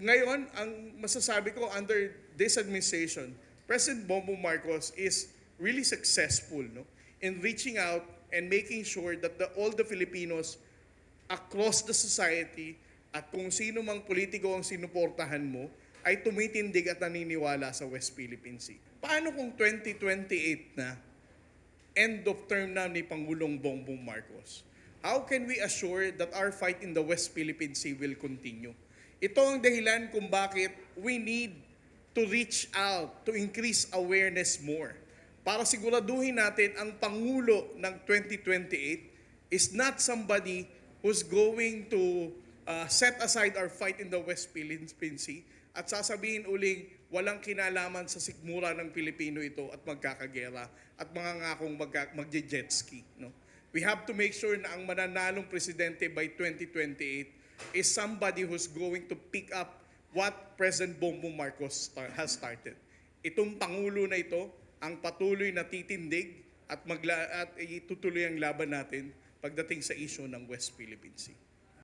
ngayon, ang masasabi ko under this administration, President Bongbong Marcos is really successful, no, in reaching out and making sure that all the Filipinos across the society at kung sino mang politiko ang sinuportahan mo ay tumitindig at naniniwala sa West Philippine Sea. Paano kung 2028 na, end of term na ni Pangulong Bongbong Marcos? How can we assure that our fight in the West Philippine Sea will continue? Ito ang dahilan kung bakit we need to reach out, to increase awareness more. Para siguraduhin natin ang Pangulo ng 2028 is not somebody who's going to set aside our fight in the West Philippine Sea at sasabihin uling walang kinalaman sa sikmura ng Pilipino ito at magkakagera at mga ngakong magje-jet ski. No? We have to make sure na ang mananalong presidente by 2028 is somebody who's going to pick up what President Bongbong Marcos has started. Itong Pangulo na ito ang patuloy na titindig at itutuloy ang laban natin pagdating sa issue ng West Philippine Sea.